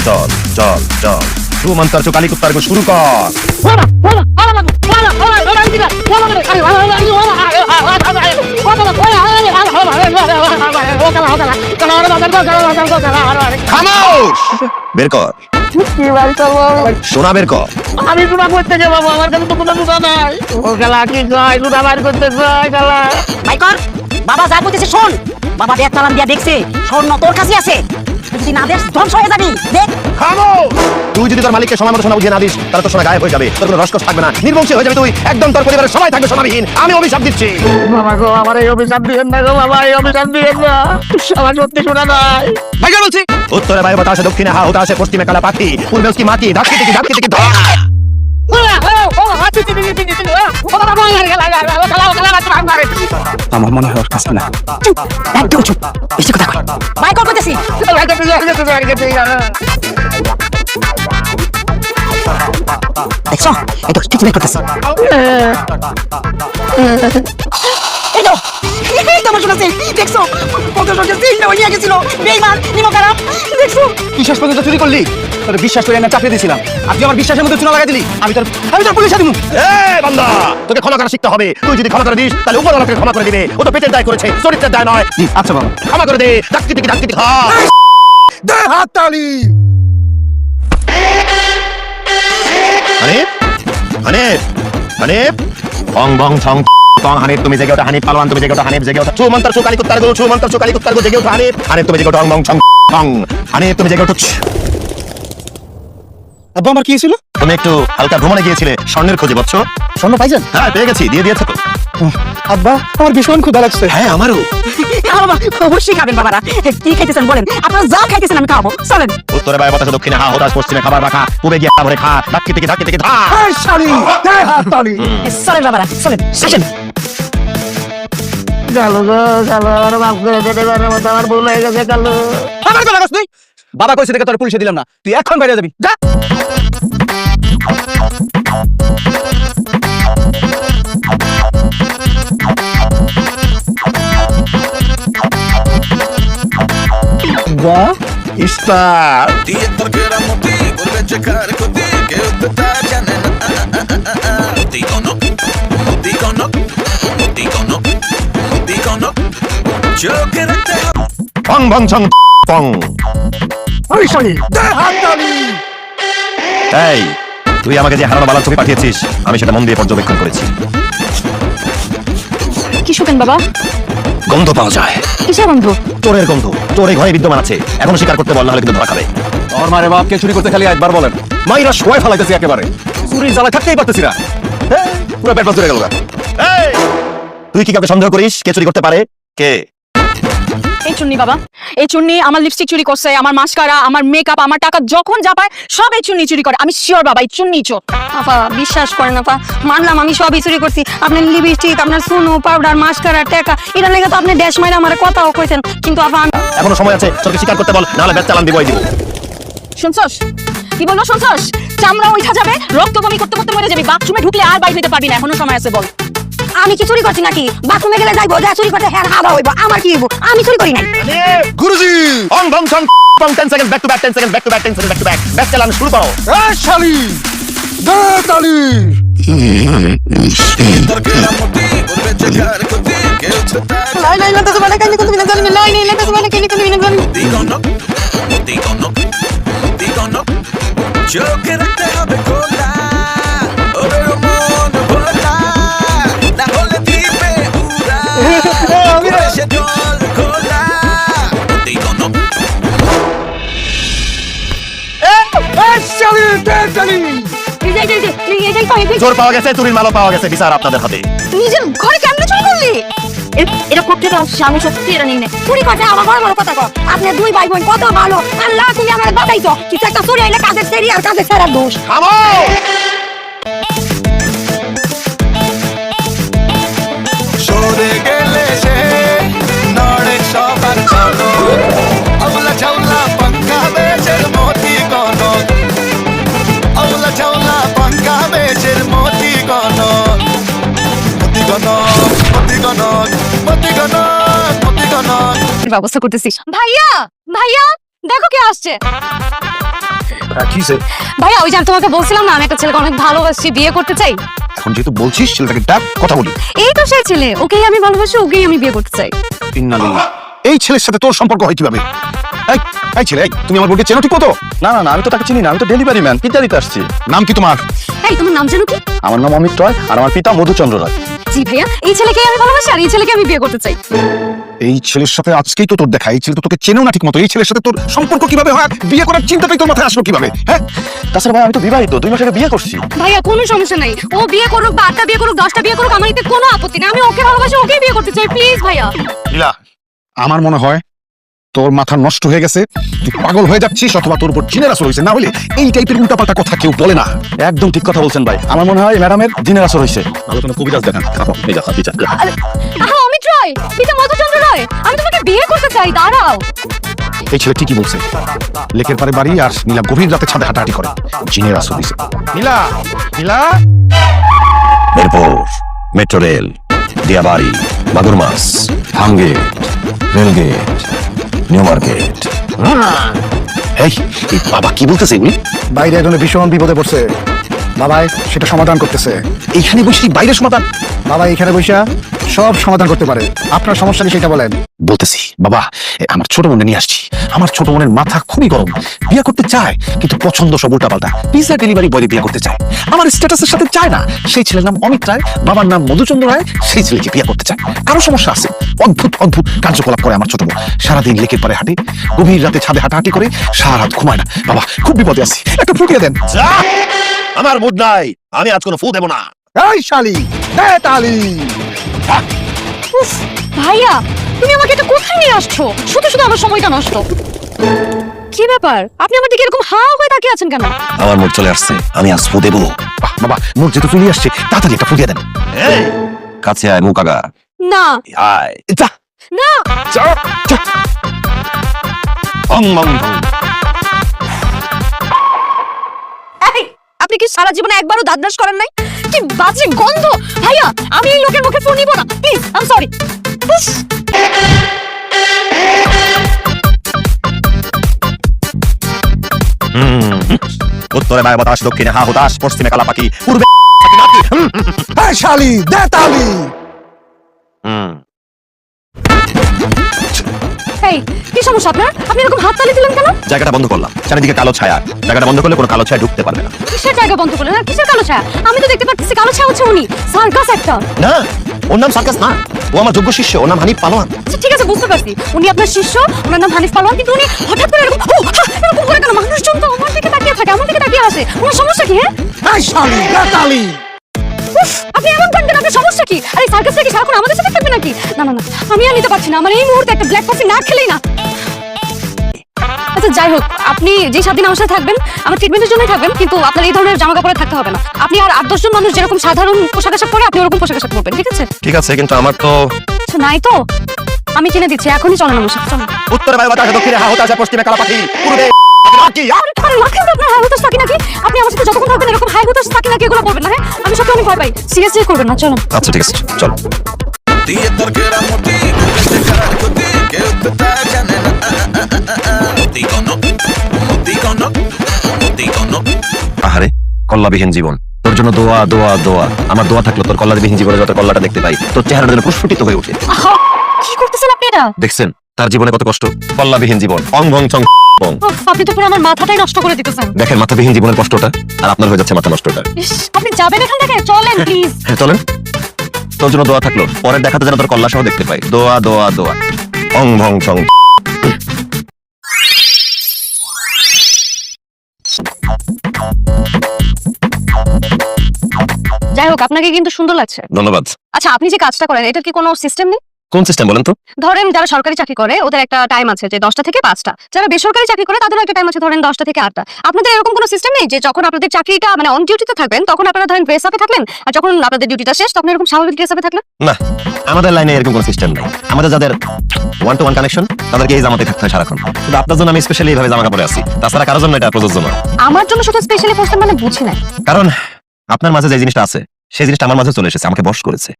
চল চল চল तू मंत्र चो काली कुत्तार को शुरू कर खामोश बेर कर সোনা বের কর আমি সোনা করতে যাব বাবা আমার কাছে তো কোনো সোনা নাই ও গলা কি কয় সোনা বার করতে কয় গলা ভাই কর বাবা যা কইতেছে শোন বাবা দেখ চালান দিয়া দেখছে স্বর্ণ তোর কাছে আছে তুই না দেখ ধ্বংস হয়ে যাবি দেখ খামোশ তুই যদি তোর মালিককে সময় মতো সোনা বুঝিয়ে না দিস তাহলে তোর সোনা গায়েব হয়ে যাবে তোর কোনো রসকস থাকবে না নির্বংশী হয়ে যাবে তুই একদম তোর পরিবারের সবাই থাকবে সোনাবিহীন আমি অভিশাপ দিচ্ছি বাবা গো আমার এই অভিশাপ দিবেন না গো বাবা এই অভিশাপ দিবেন না আমার সত্যি সোনা নাই ভাই বলছি উত্তরে বায়ু বাতাসে দক্ষিণে হা হতাশে পশ্চিমে কালা পাখি পূর্বে উসকি মাটি ধাক্কি থেকে ধর আমার মনে হয় ওর কাছে না চুপ একদম চুপ বেশি কথা কর ভাই কর কইতেছি দেখছো এই তো ঠিক বের করতেছি এই তো আমার শোনাছে দেখছো কত সঙ্গে তিন না হইয়া গেছিল বেঈমান নিমকারাম দেখছো বিশ্বাস পর্যন্ত চুরি করলি তোর বিশ্বাস করে আমি চাকরি দিয়েছিলাম আর তুই আমার বিশ্বাসের মধ্যে চুনা লাগাই দিলি আমি তোর পুলিশে দিব এই বান্দা তোকে ক্ষমা করা শিখতে হবে তুই যদি ক্ষমা করে দিস তাহলে উপরওয়ালাকে ক্ষমা করে দিবে ও তো পেটের দায় করেছে চরিত্রের দায় নয় জি আচ্ছা বাবা ক্ষমা করে দে ধাক্কি থেকে দে হাত তালি হানিফ হানিফ হানিফ বং বং ছং তং হানিফ তুমি জেগে ওঠো হানিফ পালোয়ান তুমি জেগে ওঠো হানিফ জেগে ওঠো ছু মন্তর ছু কালী কুত্তার গো ছু মন্তর ছু কালী কুত্তার গো জেগে ওঠো হানিফ হানিফ তুমি জেগে ওঠো বং ছং তং হানিফ তুমি জেগে ওঠো আব্বা আমার কি ছিল তুমি একটু হালকা ভ্রমণে গিয়েছিলে স্বর্ণের খোঁজে বচ্চ স্বর্ণ পাইছেন হ্যাঁ পেয়ে গেছি দিয়ে দিয়েছে তো আব্বা আমার ভীষণ ক্ষুধা লাগছে হ্যাঁ আমারও বাবা অবশ্যই খাবেন বাবারা কি খাইতেছেন বলেন আপনারা যা খাইতেছেন আমি খাবো চলেন উত্তরে বায়ু বাতাসে দক্ষিণে হা হতাশ পশ্চিমে খাবার রাখা পূবে গিয়ে ভরে খা ধাক্কি থেকে ধা এই শালি দে হাত তালি চলেন বাবারা চলেন আসেন গেল গো গেল আর মাফ করে দে আমার ভুল হয়ে গেছে গেল আমার কথা কস তুই বাবা কইছে দেখে তোর পুলিশে দিলাম না তুই এখন বাইরে যাবি যা বাহ ইস্তার দিয়ে তোর কেরামতি করবে যে কার ক্ষতি কেউ তো তা জানে না মতি কনক চোখে রাখতে হবে বং বং ছং পং ওই শালি দে হাত তালি এই তুই আমাকে যে হারানো বালার ছবি পাঠিয়েছিস আমি সেটা মন দিয়ে পর্যবেক্ষণ করেছি কি শুকেন বাবা গন্ধ পাওয়া যায় কিসের বন্ধু চোরের গন্ধ চোর এই ঘরে বিদ্যমান আছে এখন স্বীকার করতে বল না হলে কিন্তু ধরা খাবে তোর মারে বাপকে চুরি করতে খালি একবার বলেন মাইরা সবাই ফালাইতেছি একেবারে চুরির জ্বালায় থাকতেই পারতেছি না পুরো পেট বাজরে গেল এই তুই কি কাউকে সন্দেহ করিস কে চুরি করতে পারে কে এই চুন্নি বাবা এই চুন্নি আমার লিপস্টিক চুরি করছে আমার মাস্কারা আমার মেকআপ আমার টাকা যখন যা পায় সব এই চুন্নি চুরি করে আমি শিওর বাবা এই চুন্নি চোর আপা বিশ্বাস করেন আপা মানলাম আমি সবই চুরি করছি আপনার লিপস্টিক আপনার সুনো পাউডার মাস্কারা টাকা এটা লেগে তো আপনি ড্যাশ মাইরা আমার কথাও কইছেন কিন্তু আপা এখনো সময় আছে চোরকে স্বীকার করতে বল না হলে ব্যাট চালান দিবই দিব শুনছস কি বললো শুনছস চামড়া উঠা যাবে রক্ত বমি করতে করতে মরে যাবি বাথরুমে ঢুকলে আর বাইরে যেতে পারবি না এখনো সময় আছে বল আমি কি চুরি করছি নাকি বাথরুমে গেলে যাইবো যা চুরি করতে হ্যাঁ হাওয়া হইবো আমার কি হইবো আমি চুরি করি নাই গুরুজি বং বং ছং পং 10 second back to back 10 second back to back 10 second back to back bat চালান শুরু করো এই শালি দে তালি তোর কেরামতি করবে যে কার ক্ষতি কেউ তো তা লাই লাই লাগতে মানে কাই কিন্তু বিনা জানি লাই লাই লাগতে মানে কাই কিন্তু বিনা জানি মতি কনক চোখে রাখতে হবে খোলা ওরে মন ভোলা না হলে দিবে উড়া ওরে সে জল খোলা মতি কনক এই শালি দে তালি এই তো চোর পাওয়া গেছে চুরির মালও পাওয়া গেছে বিচার আপনাদের হাতে নিজের ঘরে কেমনে চুরি করলি এটা করতে দাও আমি সত্যি এটা নিনে চুরি করতে আমার বড় বড় কথা কর আপনি দুই ভাই বোন কত ভালো আল্লাহ তুমি আমার বাঁচাইছো কিছু একটা চুরি হইলে কাজের সেরি আর কাজের সেরার দোষ থামো সরে গেলে সে নড়ে সবার চলো আউলা ঝাউলা পাঙ্কা বেচের মতি কনক আউলা ঝাউলা পাঙ্কা বেচের মতি কনক মতি কনক মতি কনক মতি কনক মতি কনক ব্যবস্থা করতেছিস ভাইয়া ভাইয়া দেখো কে আসছে কি হইছে? ভাইয়া ওই যে আমি তোমাকে বলছিলাম না আমি একটা ছেলেকে অনেক ভালোবাসি বিয়ে করতে চাই। এখন যেহেতু বলছিস ছেলেটাকে ডাক, কথা বলি। এই তো সেই ছেলে, ওকেই আমি ভালোবাসি, ওকেই আমি বিয়ে করতে চাই। ইন্নালিল্লাহ। এই ছেলের সাথে তোর সম্পর্ক হয় কিভাবে? এই এই ছেলে, এই, তুমি আমার বোনকে চেনো ঠিক মতো? না না না, আমি তো তাকে চিনি না, আমি তো ডেলিভারি ম্যান, পিতা দিতে আসছি। নাম কি তোমার? এই তোমার নাম জানো কি? আমার নাম অমিত রায় আর আমার পিতা মধুচন্দ্র রায়। জি ভাইয়া, এই ছেলেকেই আমি ভালোবাসি আর এই ছেলেকে আমি বিয়ে করতে চাই। এই ছেলের সাথে আজকেই তো তোর দেখা, এই ছেলে তো তোকে চেনেও না ঠিক মতো, এই ছেলের সাথে তোর সম্পর্ক কিভাবে হয়? বিয়ে করার চিন্তাটাই তোর মাথায় আসলো কিভাবে? হ্যাঁ, তাছাড়া ভাই আমি তো বিবাহিত, 2 মাস আগে বিয়ে করছি। ভাইয়া কোনো সমস্যা নাই, ও বিয়ে করুক বা 8টা বিয়ে করুক 10টা বিয়ে করুক, আমার এতে কোনো আপত্তি নেই। আমি ওকে ভালোবাসি, ওকেই বিয়ে করতে চাই, প্লিজ ভাইয়া। লীলা, আমার মনে হয় তোর মাথা নষ্ট হয়ে গেছে, তুই পাগল হয়ে যাচ্ছিস অথবা তোর উপর জিনের আসর হয়েছে, না হলে এই টাইপের উল্টাপাল্টা কথা কেউ বলে না। একদম ঠিক কথা বলছেন ভাই, আমার মনে হয় ম্যাডামের জিনের আসর হয়েছে। ভালো কোনো কবিরাজ দেখান, খাবো এই যা বিচার। আহা অমিত রায়, পিতা মধুচন্দ্র রায়, আমি তোমাকে বিয়ে করতে চাই, দাঁড়াও। এই ছেলে ঠিকই বলছে, লেকের পারে বাড়ি আর নীলা গভীর রাতে ছাদে হাঁটাহাঁটি করে, জিনের আসর হয়েছে। নীলা, নীলা। এরপর মেট্রো রেল, দিয়াবাড়ি, মাগুর মাছ, ফাঙ্গেট, রেলগেট, নিউ মার্কেট। এই এই বাবা কি বলতেছে এগুলি? বাইরে একজনে ভীষণ বিপদে পড়ছে, বাবাই সেটা সমাধান করতেছে। এইখানে বসে বাইরে সমাধান? বাবা এখানে বসে সব সমাধান করতে পারে, আপনার সমস্যা কি সেটা বলেন। বলতেছি বাবা, আমার ছোট বোনে নিয়ে আসছি। আমার ছোট বোনের মাথা খুবই গরম, বিয়ে করতে চায় কিন্তু পছন্দ সব উল্টাপাল্টা। পিজা ডেলিভারি বয় বিয়ে করতে চায়, আমার স্ট্যাটাসের সাথে চায় না। সেই ছেলের নাম অমিত রায়, বাবার নাম মধুচন্দ্র রায়, সেই ছেলেকে বিয়ে করতে চায়। কারো সমস্যা আছে, অদ্ভুত অদ্ভুত কার্যকলাপ করে আমার ছোট বোন। সারাদিন লেকের পারে হাঁটে, গভীর রাতে ছাদে হাঁটাহাঁটি করে, সারা রাত ঘুমায় না। বাবা খুব বিপদে আছি, একটা ফুটিয়ে দেন। যা, আমার মুড নাই, আমি আজ কোনো ফু দেবো না। এই শালি, দে তালি। উফ, ভাইয়া তুমি আমাকে এটা কোথায় নিয়ে আসছো? শুধু শুধু আমার সময়টা নষ্ট। কি ব্যাপার, আপনি আমার দিকে এরকম হা হয়ে তাকিয়ে আছেন কেন? আমার মুড চলে আসছে, আমি আজ ফু দেবো। বাবা মুখ যেহেতু চলে আসছে, তাড়াতাড়ি একটা ফুটিয়ে দেন। এই, কাছে আয় মুকাগা, না আয়। যা না, যা যা। অং মং ঢং। এই, আপনি কি সারা জীবনে একবারও দাঁত ব্রাশ করেন নাই? কি বাজে গন্ধ! ভাইয়া আমি এই লোকের মুখে ফোন নিব না, প্লিজ, আই এম সরি। উত্তরে বায়ু বাতাস, দক্ষিণে হা হুতাশ, পশ্চিমে কালা পাখি, পূর্বে এই শালি, দে তালি। এই, কি সমস্যা আপনার? আপনি এরকম হাত তালি দিলেন কেন? জায়গাটা বন্ধ করলাম, চারিদিকে কালো ছায়া। জায়গাটা বন্ধ করলে কোনো কালো ছায়া ঢুকতে পারবে না। কিসের জায়গা বন্ধ করলেন? আর কিসের কালো ছায়া? আমি তো দেখতে পাচ্ছি কালো ছায়া হচ্ছে উনি, সার্কাস একটা। না, ওর নাম সার্কাস না, ও আমার যোগ্য শিষ্য, ওর নাম হানিফ পালোয়ান। আচ্ছা ঠিক আছে, বুঝতে পারছি উনি আপনার শিষ্য, ওনার নাম হানিফ পালোয়ান, কিন্তু উনি হঠাৎ করে এরকম ও, হা, এরকম করে কেন? মানুষজন তো আমার দিকে তাকিয়ে থাকে, আমার দিকে তাকিয়ে আসে, ওনার সমস্যা কি? হ্যাঁ, এই শালি, দে তালি। উফ, আপনি এমন করেন কেন? আপনার সমস্যা কি? আরে সার্কাসটা কি সারাক্ষণ আমাদের সাথে থাকবে নাকি? না না না, আমি আর নিতে পারছি না, আমার এই মুহূর্তে একটা ব্ল্যাক কফি না খেলেই না। আচ্ছা যাই হোক, আপনি যে 7 দিন আমার সাথে থাকবেন, আমার ট্রিটমেন্টের জন্যই থাকবেন, কিন্তু আপনার এই ধরনের জামা কাপড়ে থাকতে হবে না। আপনি আর 8-10 জন মানুষ যেরকম সাধারণ পোশাক আশাক পরে, আপনি ওরকম পোশাক আশাক পরবেন, ঠিক আছে? ঠিক আছে, কিন্তু আমার তো আচ্ছা নাই তো, আমি কিনে দিচ্ছি, এখনই চলেন আমার সাথে, চলেন। উত্তরে বায়ু বাতাস, দক্ষিণে হা হুতাশ, পশ্চিমে কালা পাখি, পূর্বে পাখি। আরে লাখের আপনার হাই হুতাশ থাকি নাকি? আপনি আমার সাথে যতক্ষণ থাকবেন এরকম হাই হুতাশ থাকি নাকি এগুলো বলবেন না, হ্যাঁ? আমি সত্যি অনেক ভয় পাই, সিরিয়াসলি করবেন না, চলেন। আচ্ছা ঠিক আছে, চল। দিয়ে তোর গেরা মোটি করেছে কার ক্ষতি কেউ তো তা জানে না মোতি কোনো আহারে, কল্লাবিহীন জীবন, তোর জন্য দোয়া দোয়া দোয়া। আমার দোয়া থাকলো তোর কল্লাবিহীন জীবনে যত কল্লাটা দেখতে পাই, তোর চেহারাটা যেন প্রস্ফুটিত হয়ে ওঠে। আহা, কি করতেছেন আপনি এটা? দেখছেন তার জীবনে কত কষ্ট, কল্লাবিহীন জীবন, অং ভং চং পং। উফ, আপনি তো পুরো আমার মাথাটাই নষ্ট করে দিতেছেন। দেখেন মাথাবিহীন জীবনের কষ্টটা, আর আপনার হয়ে যাচ্ছে মাথা নষ্টটা। ইস, আপনি যাবেন এখান থেকে, চলেন প্লিজ। হ্যাঁ চলেন, তোর জন্য দোয়া থাকলো, পরের দেখাতে যেন তোর কল্লা সহ দেখতে পাই। দোয়া দোয়া দোয়া, অং ভং চং। যাই হোক, আপনাকে কিন্তু সুন্দর লাগছে। ধন্যবাদ। আচ্ছা আপনি যে কাজটা করেন, এটার কি কোনো সিস্টেম নেই? কোন সিস্টেম বলেন তো? ধরেন যারা সরকারি চাকরি করে ওদের একটা টাইম আছে যে 10টা থেকে 5টা, যারা বেসরকারি চাকরি করে তাদেরও একটা টাইম আছে ধরেন 10টা থেকে 8টা। আপনাদের এরকম কোনো সিস্টেম নেই যে যখন আপনাদের চাকরিটা মানে অন ডিউটিতে থাকবেন তখন আপনারা ধরেন ড্রেস আপে থাকলেন, আর যখন আপনাদের ডিউটিটা শেষ তখন এরকম স্বাভাবিক ড্রেস আপে থাকলেন? না, আমাদের লাইনে এরকম কোনো সিস্টেম নেই। আমাদের যাদের 1-to-1 কানেকশন তাদেরকে এই জামাতে থাকতে হয় সারাক্ষণ। কিন্তু আপনার জন্য আমি স্পেশালি এইভাবে জামা কাপড়ে আছি, তাছাড়া কারোর জন্য এটা প্রযোজ্য নয়। আমার জন্য শুধু স্পেশালি পড়ছেন মানে বুঝি নাই। কারণ আপনার মাঝে যে জিনিসটা আছে সেই জিনিসটা আমার মাঝে চলে এসেছে, আমাকে বশ করেছে।